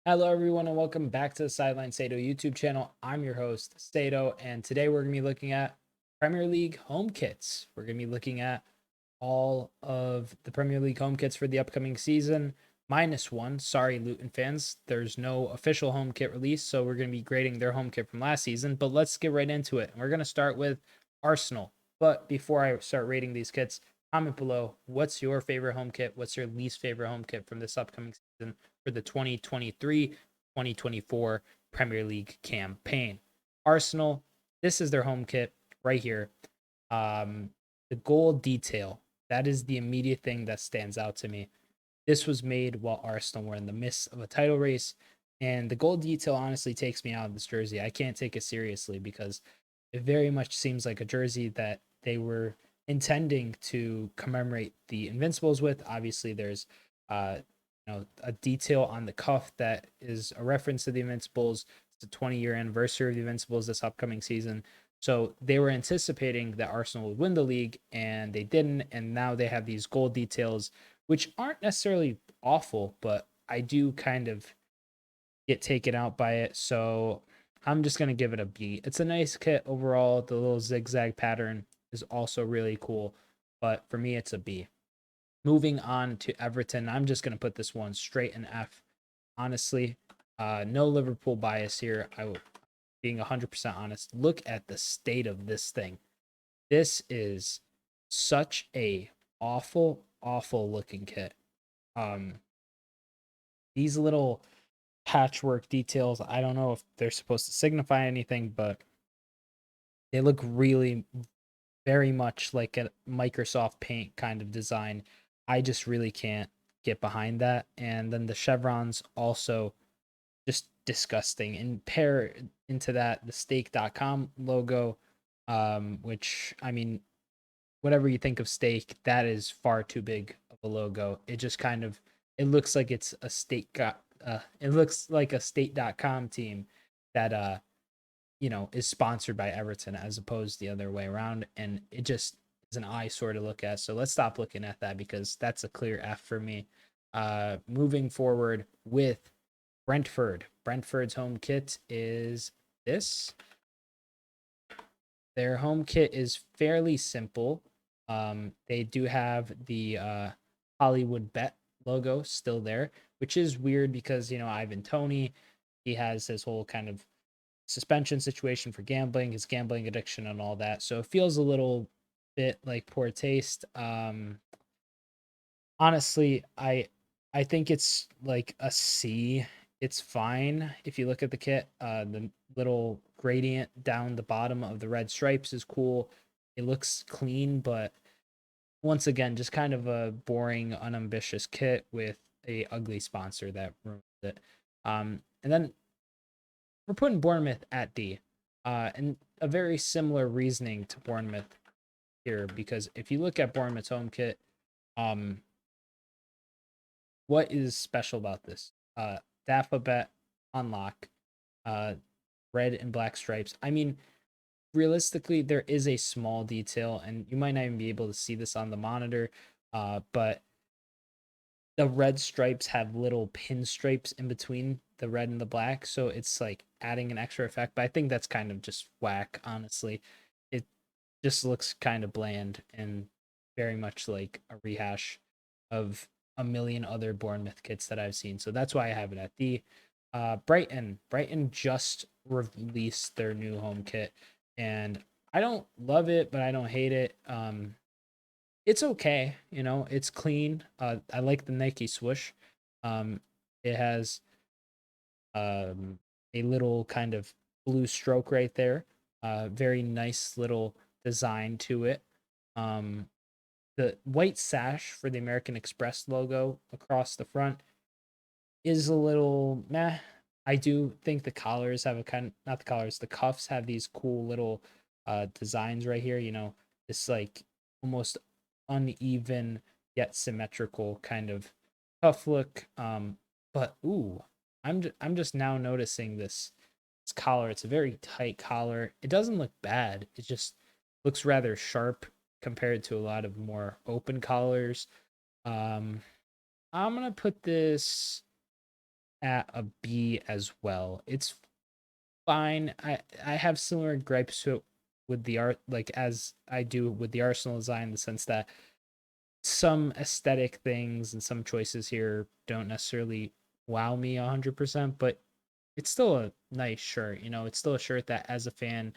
Hello, everyone, and welcome back to the Sideline Sedo YouTube channel. I'm your host, Sedo, and today we're going to be looking at Premier League home kits. We're going to be looking at all of the Premier League home kits for the upcoming season, minus one. Sorry, Luton fans, there's no official home kit release, so we're going to be grading their home kit from last season. But let's get right into it. We're going to start with Arsenal. But before I start rating these kits, comment below what's your favorite home kit? What's your least favorite home kit from this upcoming season for the 2023-2024 Premier League campaign? Arsenal, this is their home kit right here. The gold detail, that is the immediate thing that stands out to me. This was made while Arsenal were in the midst of a title race, and the gold detail honestly takes me out of this jersey. I can't take it seriously because it very much seems like a jersey that they were intending to commemorate the Invincibles with. Obviously, there's a detail on the cuff that is a reference to the Invincibles. It's the 20-year anniversary of the Invincibles this upcoming season. So they were anticipating that Arsenal would win the league, and they didn't. And now they have these gold details, which aren't necessarily awful, but I do kind of get taken out by it. So I'm just going to give it a B. It's a nice kit overall. The little zigzag pattern is also really cool, but for me, it's a B. Moving on to Everton, I'm just going to put this one straight in F. Honestly, no Liverpool bias here. Being 100% honest, look at the state of this thing. This is such a awful looking kit. Um, these little patchwork details, I don't know if they're supposed to signify anything, but they look really very much like a Microsoft Paint kind of design. I just really can't get behind that. And then the chevrons also just disgusting. And pair into that the stake.com logo, which I mean, whatever you think of stake, that is far too big of a logo. It just kind of it looks like it's a it looks like a state.com team that is sponsored by Everton as opposed to the other way around. And it just is an eyesore to look at. So let's stop looking at that because that's a clear F for me. Moving forward with Brentford. Brentford's home kit is this. Their home kit is fairly simple. They do have the Hollywood Bet logo still there, which is weird because, Ivan Toney, he has his whole kind of suspension situation for gambling, his gambling addiction and all that. So it feels a little bit like poor taste. Honestly, I think it's like a C. It's fine if you look at the kit. The little gradient down the bottom of the red stripes is cool. It looks clean, but once again, just kind of a boring, unambitious kit with a ugly sponsor that ruins it. And then we're putting Bournemouth at D. And a very similar reasoning to Bournemouth here, because if you look at Bournemouth's home kit, um, what is special about this? Alphabet unlock, uh, red and black stripes. I mean, realistically, there is a small detail, and you might not even be able to see this on the monitor, but the red stripes have little pinstripes in between the red and the black, so it's like adding an extra effect. But I think that's kind of just whack, honestly. It just looks kind of bland and very much like a rehash of a million other Bournemouth kits that I've seen. So that's why I have it at D. Brighton. Brighton just released their new home kit, and I don't love it, but I don't hate it. It's okay, it's clean. I like the Nike swoosh. It has a little kind of blue stroke right there. Very nice little design to it. Um, the white sash for the American Express logo across the front is a little meh. I do think the collars have a kind of, not the collars, the cuffs have these cool little designs right here, this like almost uneven yet symmetrical kind of cuff look. But ooh, I'm just now noticing this collar. It's a very tight collar. It doesn't look bad. It just looks rather sharp compared to a lot of more open collars. Um, I'm gonna put this at a B as well. It's fine. I have similar gripes with the art, like as I do with the Arsenal design, in the sense that some aesthetic things and some choices here don't necessarily wow me 100%, but it's still a nice shirt. You know, it's still a shirt that as a fan,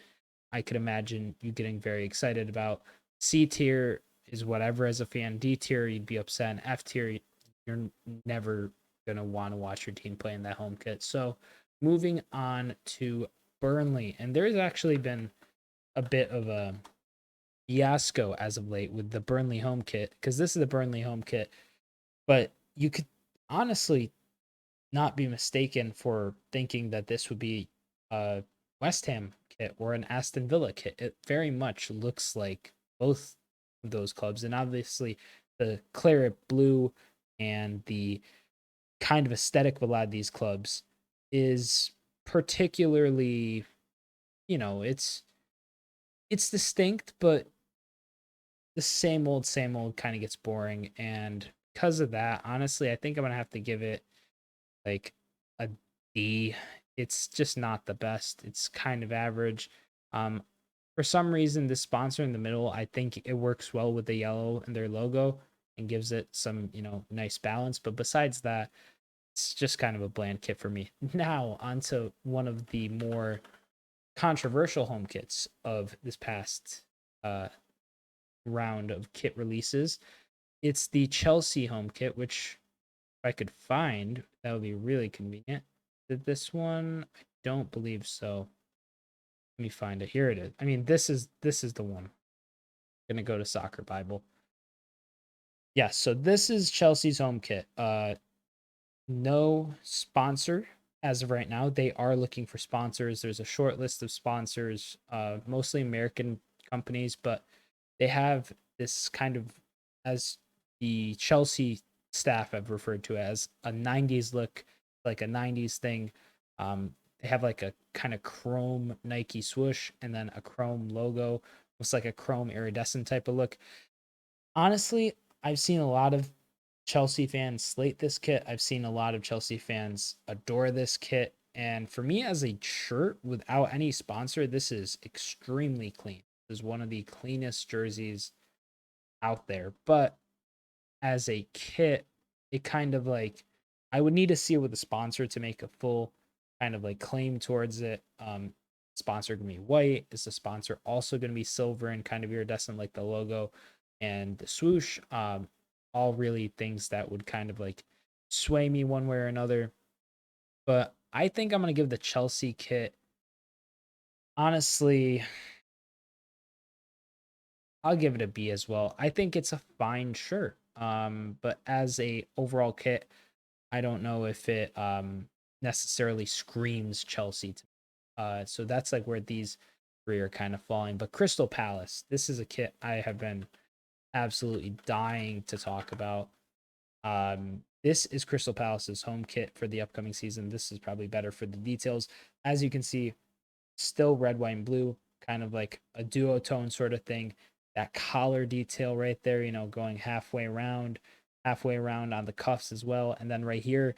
I could imagine you getting very excited about. C tier is whatever as a fan. D tier, you'd be upset. And F tier, you're never going to want to watch your team play in that home kit. So moving on to Burnley. And there's actually been a bit of a fiasco as of late with the Burnley home kit, because this is the Burnley home kit. But you could honestly not be mistaken for thinking that this would be a West Ham kit or an Aston Villa kit. It very much looks like both of those clubs. And obviously, the claret blue and the kind of aesthetic of a lot of these clubs is particularly, you know, it's distinct, but the same old kind of gets boring. And because of that, honestly, I think I'm gonna have to give it like a D. It's just not the best. It's kind of average. Um, for some reason, this sponsor in the middle, I think it works well with the yellow and their logo and gives it some, you know, nice balance. But besides that, it's just kind of a bland kit for me. Now, onto one of the more controversial home kits of this past uh, round of kit releases. It's the Chelsea home kit, which if I could find, that would be really convenient. Did this one? I don't believe so. Let me find it. Here it is. I mean, this is the one. I'm gonna go to Soccer Bible. Yeah, so this is Chelsea's home kit. No sponsor as of right now. They are looking for sponsors. There's a short list of sponsors, mostly American companies, but they have this kind of, as the Chelsea staff have referred to it, as a 90s look, like a 90s thing. They have like a kind of chrome Nike swoosh and then a chrome logo. It's like a chrome iridescent type of look. Honestly, I've seen a lot of Chelsea fans slate this kit. I've seen a lot of Chelsea fans adore this kit. And for me, as a shirt without any sponsor, this is extremely clean. This is one of the cleanest jerseys out there. But as a kit, it kind of like, I would need to see it with a sponsor to make a full kind of like claim towards it. Sponsor gonna be white? Is the sponsor also gonna be silver and kind of iridescent like the logo and the swoosh? All really things that would kind of like sway me one way or another. But I think I'm gonna give the Chelsea kit, honestly, I'll give it a B as well. I think it's a fine shirt. But as a overall kit, I don't know if it necessarily screams Chelsea to me. So that's like where these three are kind of falling. But Crystal Palace, this is a kit I have been absolutely dying to talk about. This is Crystal Palace's home kit for the upcoming season. This is probably better for the details. As you can see, still red, white, and blue, kind of like a duotone sort of thing. That collar detail right there, you know, going halfway around on the cuffs as well. And then right here,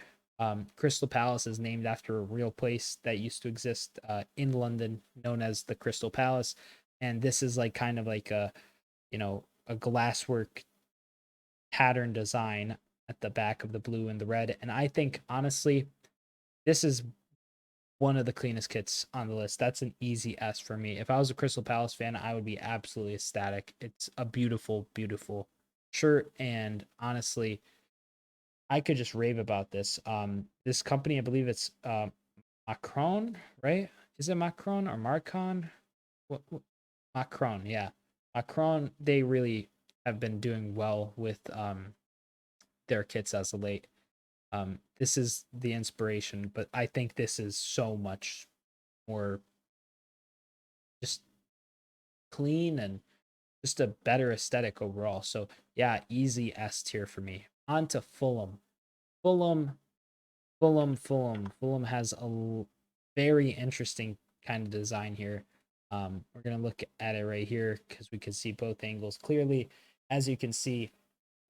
Crystal Palace is named after a real place that used to exist in London, known as the Crystal Palace. And this is like kind of like a, you know, a glasswork pattern design at the back of the blue and the red. And I think honestly, this is one of the cleanest kits on the list. That's an easy S for me. If I was a Crystal Palace fan, I would be absolutely ecstatic. It's a beautiful, beautiful shirt. And honestly, I could just rave about this. This company, I believe it's Macron, right? Is it Macron or Marcon? What Macron, yeah. Macron, they really have been doing well with their kits as of late. This is the inspiration, but I think this is so much more just clean and just a better aesthetic overall. So yeah, easy S tier for me. On to Fulham. Fulham, Fulham has a very interesting kind of design here. We're gonna look at it right here because we can see both angles clearly. As you can see,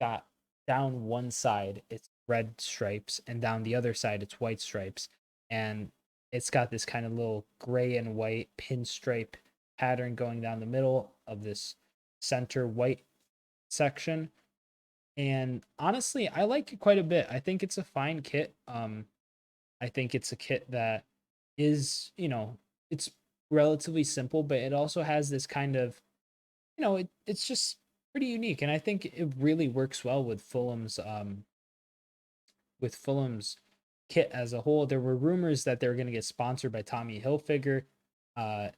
got down one side, it's red stripes, and down the other side it's white stripes, and it's got this kind of little gray and white pinstripe pattern going down the middle of this center white section. And honestly, I like it quite a bit. I think it's a fine kit. I think it's a kit that is, it's relatively simple, but it also has this kind of, it's just pretty unique. And I think it really works well with Fulham's kit as a whole. There were rumors that they were going to get sponsored by Tommy Hilfiger, uh,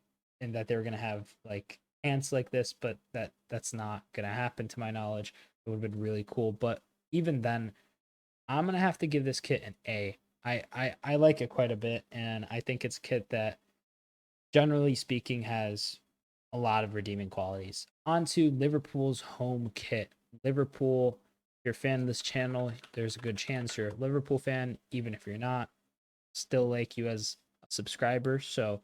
and that they were going to have like pants like this, but that's not going to happen to my knowledge. It would have been really cool, but even then, I'm gonna have to give this kit an A. I like it quite a bit, and I think it's a kit that, generally speaking, has a lot of redeeming qualities. On to Liverpool's home kit. Liverpool, if you're a fan of this channel, there's a good chance you're a Liverpool fan. Even if you're not, still like you as a subscriber. So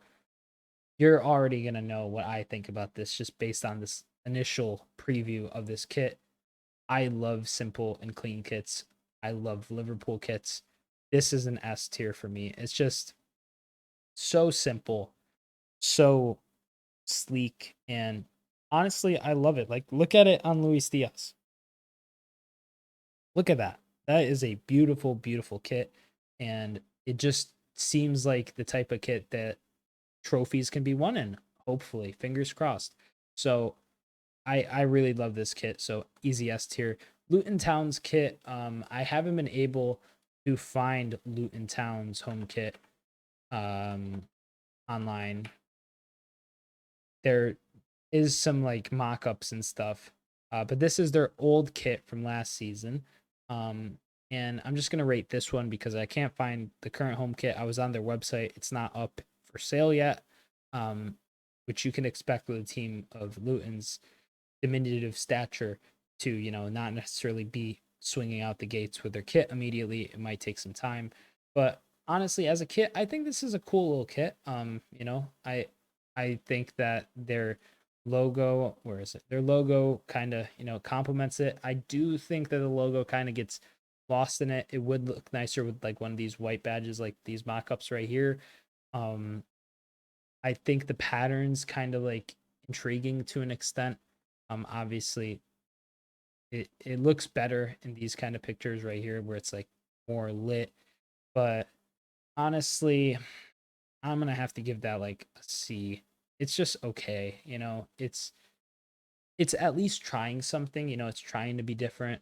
you're already gonna know what I think about this just based on this initial preview of this kit. I love simple and clean kits. I love Liverpool kits. This is an S tier for me. It's just so simple, so sleek, and honestly, I love it. Like, look at it on Luis Diaz. Look at that. That is a beautiful, beautiful kit, and it just seems like the type of kit that trophies can be won in. Hopefully, fingers crossed. So I really love this kit. So easy S tier. Luton Town's kit. I haven't been able to find Luton Town's home kit online. There is some like mock-ups and stuff. But this is their old kit from last season. And I'm just gonna rate this one because I can't find the current home kit. I was on their website. It's not up for sale yet. Which you can expect with a team of Luton's diminutive stature to, not necessarily be swinging out the gates with their kit immediately. It might take some time, but honestly, as a kit, I think this is a cool little kit. I think that their logo, where is it? Their logo kind of, complements it. I do think that the logo kind of gets lost in it. It would look nicer with like one of these white badges, like these mock-ups right here. Um, I think the patterns kind of like intriguing to an extent. Obviously, it looks better in these kind of pictures right here where it's like more lit, but honestly, I'm gonna have to give that like a C. It's just okay, it's at least trying something, it's trying to be different.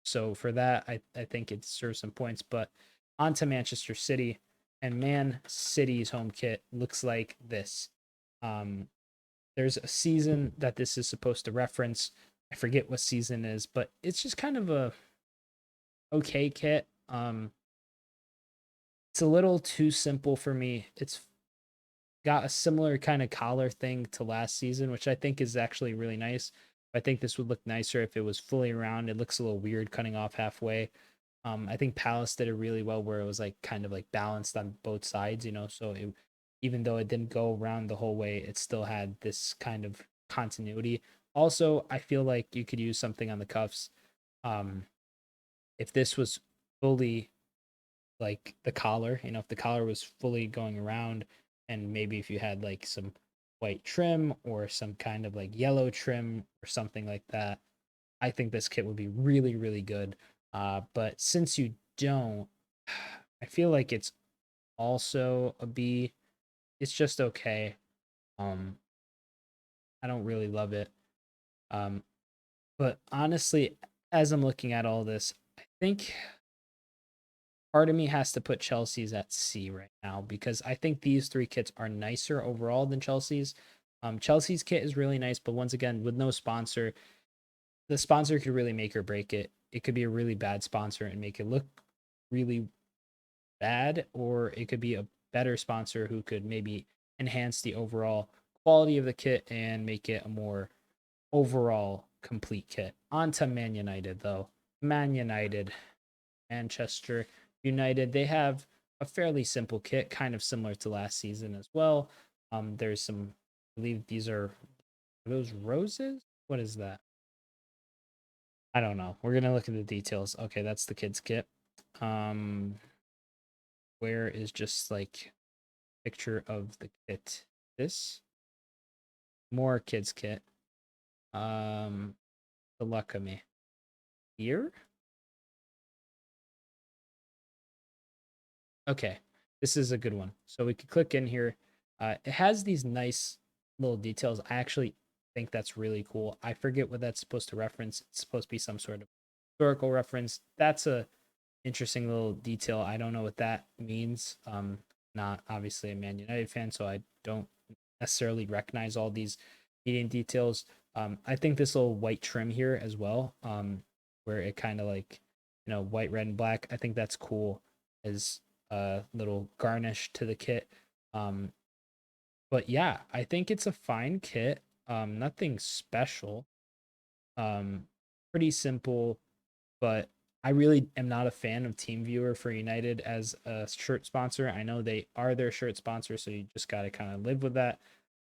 So for that, I think it serves some points. But on to Manchester City, and Man City's home kit looks like this. Um, there's a season that this is supposed to reference. I forget what season it is, but it's just kind of a okay kit. It's a little too simple for me. It's got a similar kind of collar thing to last season, which I think is actually really nice. I think this would look nicer if it was fully around. It looks a little weird cutting off halfway. I think Palace did it really well where it was like kind of like balanced on both sides, so even though it didn't go around the whole way, it still had this kind of continuity. Also, I feel like you could use something on the cuffs. Um, if this was fully like the collar, if the collar was fully going around, and maybe if you had like some white trim or some kind of like yellow trim or something like that, I think this kit would be really, really good. But since you don't, I feel like it's also a B. It's just okay. Um, I don't really love it. Um, but honestly, as I'm looking at all this, I think part of me has to put Chelsea's at C right now because I think these three kits are nicer overall than Chelsea's. Chelsea's kit is really nice, but once again, with no sponsor, the sponsor could really make or break it. It could be a really bad sponsor and make it look really bad, or it could be a better sponsor who could maybe enhance the overall quality of the kit and make it a more overall complete kit. On to Man United, though. Man United, Manchester United, they have a fairly simple kit, kind of similar to last season as well. There's some, I believe these are those roses? What is that? I don't know. We're gonna look at the details. Okay, that's the kids kit. Um, where is just like picture of the kit? This more kids kit. Um, the luck of me here. Okay, this is a good one. So we could click in here. It has these nice little details. I actually think that's really cool. I forget what that's supposed to reference. It's supposed to be some sort of historical reference. That's a interesting little detail. I don't know what that means. Not obviously a Man United fan, so I don't necessarily recognize all these median details. I think this little white trim here as well, where it kind of like, white, red, and black. I think that's cool as a little garnish to the kit. Um, but yeah, I think it's a fine kit. Nothing special. Pretty simple, but I really am not a fan of TeamViewer for United as a shirt sponsor. I know they are their shirt sponsor, so you just got to kind of live with that.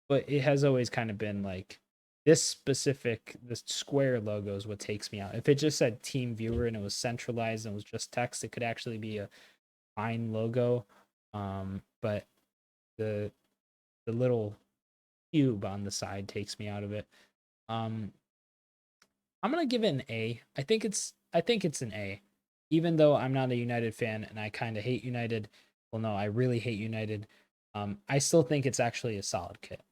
But it has always kind of been like this square logo is what takes me out. If it just said TeamViewer and it was centralized and it was just text, it could actually be a fine logo. But the little cube on the side takes me out of it. Um, I'm gonna give it an A. I think it's an A, even though I'm not a United fan and I kind of hate United. Well, no, I really hate United. I still think it's actually a solid kit.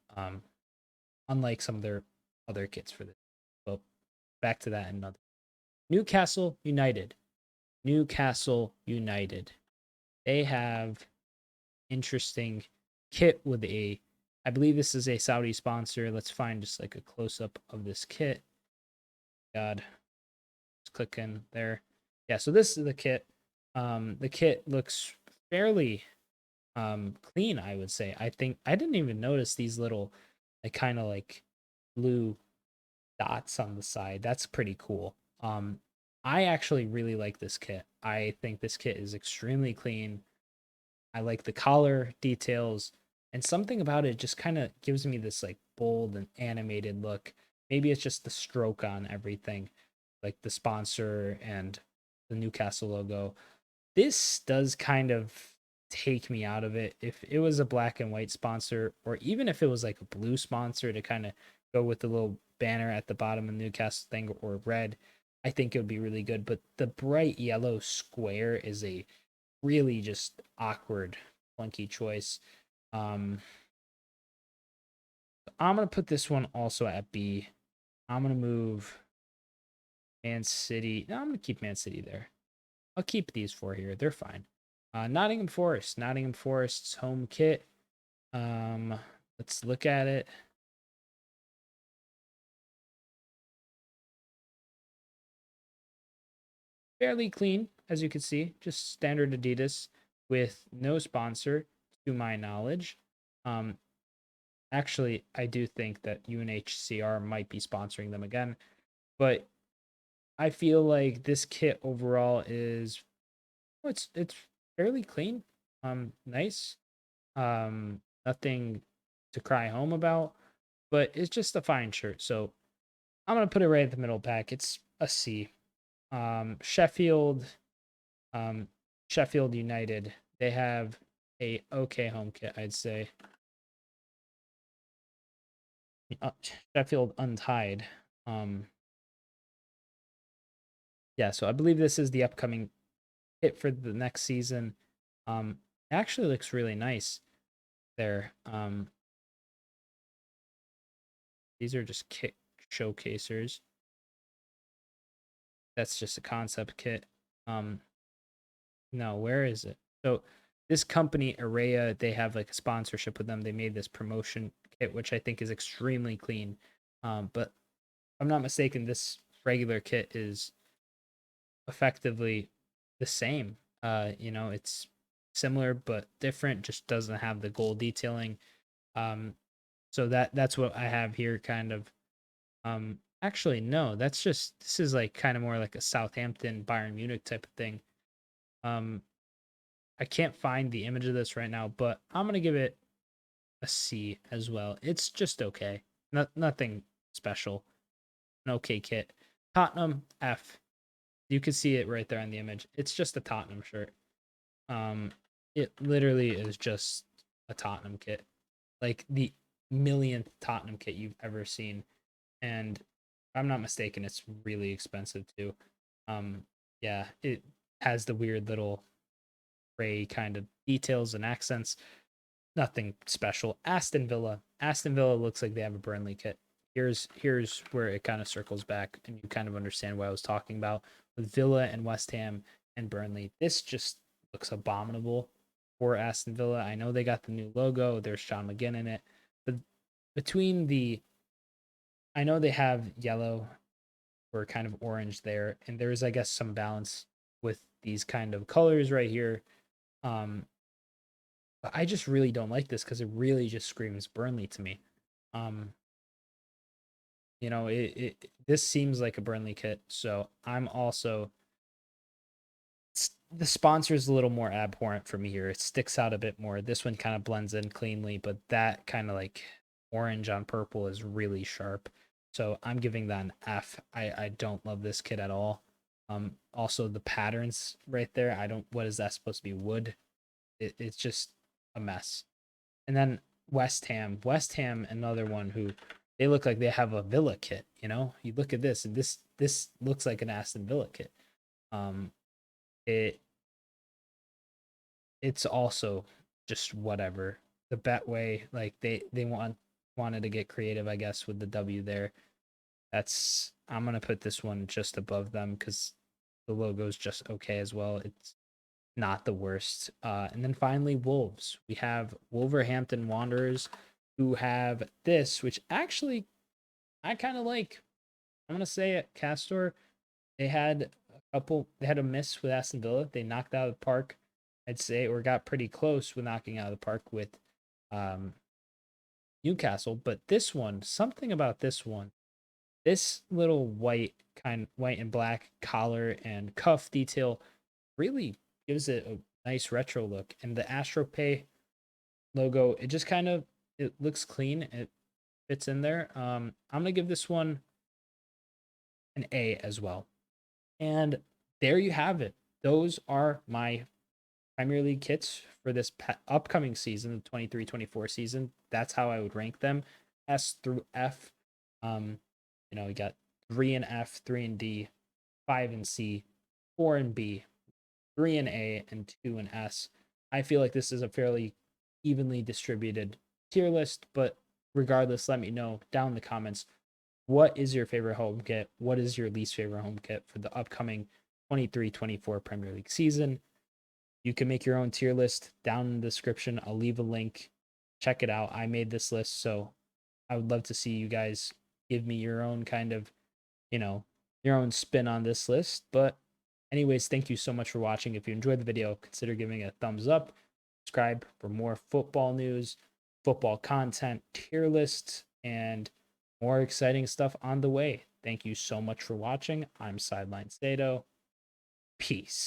Unlike some of their other kits for this. But back to that in another. Newcastle United. Newcastle United. They have interesting kit with a. I believe this is a Saudi sponsor. Let's find just like a close up of this kit. God, click in there. Yeah, so this is the kit. The kit looks fairly clean, I would say. I think I didn't even notice these little like kind of like blue dots on the side. That's pretty cool. I actually really like this kit. I think this kit is extremely clean. I like the collar details, and something about it just kind of gives me this like bold and animated look. Maybe it's just the stroke on everything, like the sponsor and the Newcastle logo. This does kind of take me out of it. If it was a black and white sponsor, or even if it was like a blue sponsor to kind of go with the little banner at the bottom of the Newcastle thing, or red, I think it would be really good. But the bright yellow square is a really just awkward, clunky choice. Um, I'm gonna put this one also at B. I'm gonna move Man City. No, I'm gonna keep Man City there. I'll keep these four here. They're fine. Nottingham Forest. Nottingham Forest's home kit. Um, let's look at it. Fairly clean, as you can see. Just standard Adidas with no sponsor, to my knowledge. Um, actually, I do think that UNHCR might be sponsoring them again, but I feel like this kit overall is it's fairly clean. Nice. Nothing to cry home about, but it's just a fine shirt. So I'm gonna put it right at the middle pack. It's a C. Sheffield, um, Sheffield United. They have a okay home kit, I'd say. Uh, Sheffield Untied. Um, yeah. So I believe this is the upcoming kit for the next season. It actually looks really nice there. These are just kit showcasers. That's just a concept kit. Um, no, where is it? So this company, Araya, they have like a sponsorship with them. They made this promotion kit, which I think is extremely clean. But if I'm not mistaken, this regular kit is effectively the same. It's similar but different, just doesn't have the gold detailing. Um, so that's what I have here, kind of. Actually, no, this is like kind of more like a Southampton, Bayern Munich type of thing. Um, I can't find the image of this right now, but I'm gonna give it a C as well. It's just okay. Nothing special. An okay kit. Tottenham F. You can see it right there on the image. It's just a Tottenham shirt. It literally is just a Tottenham kit, like the millionth Tottenham kit you've ever seen. And if I'm not mistaken, it's really expensive too. Yeah, it has the weird little gray kind of details and accents. Nothing special. Aston Villa. Aston Villa looks like they have a Burnley kit. Here's where it kind of circles back, and you kind of understand what I was talking about with Villa and West Ham and Burnley. This just looks abominable for Aston Villa. I know they got the new logo. There's Sean McGinn in it, but between the, I know they have yellow or kind of orange there, and there's, I guess, some balance with these kind of colors right here. Um, but I just really don't like this because it really just screams Burnley to me. Um, this seems like a Burnley kit, so I'm also, the sponsor is a little more abhorrent for me here. It sticks out a bit more. This one kind of blends in cleanly, but that kind of like orange on purple is really sharp. So I'm giving that an F. I don't love this kit at all. Also the patterns right there. I don't. What is that supposed to be? Wood? It's just a mess. And then West Ham. West Ham, another one who they look like they have a Villa kit. You look at this, and this looks like an Aston Villa kit. Um, it it's also just whatever. The Betway, like they wanted to get creative, I guess, with the W there. I'm gonna put this one just above them because the logo's just okay as well. It's not the worst. And then finally, Wolves. We have Wolverhampton Wanderers, who have this, which actually I kind of like. I'm gonna say it, Castor. They had a miss with Aston Villa. They knocked out of the park, I'd say, or got pretty close with knocking out of the park with um, Newcastle. But this one, something about this one, this little white and black collar and cuff detail really gives it a nice retro look. And the AstroPay logo, it just kind of, it looks clean. It fits in there. I'm gonna give this one an A as well. And there you have it. Those are my Premier League kits for this upcoming season, the 23-24 season. That's how I would rank them, S through F. We got 3 and F, 3 and D, 5 and C, 4 and B, 3 and A, and 2 and S. I feel like this is a fairly evenly distributed tier list, but regardless, let me know down in the comments, what is your favorite home kit? What is your least favorite home kit for the upcoming 23-24 Premier League season? You can make your own tier list down in the description. I'll leave a link. Check it out. I made this list, so I would love to see you guys give me your own kind of, your own spin on this list. But anyways, thank you so much for watching. If you enjoyed the video, consider giving it a thumbs up. Subscribe for more football news, football content, tier lists, and more exciting stuff on the way. Thank you so much for watching. I'm Sideline Sedo. Peace.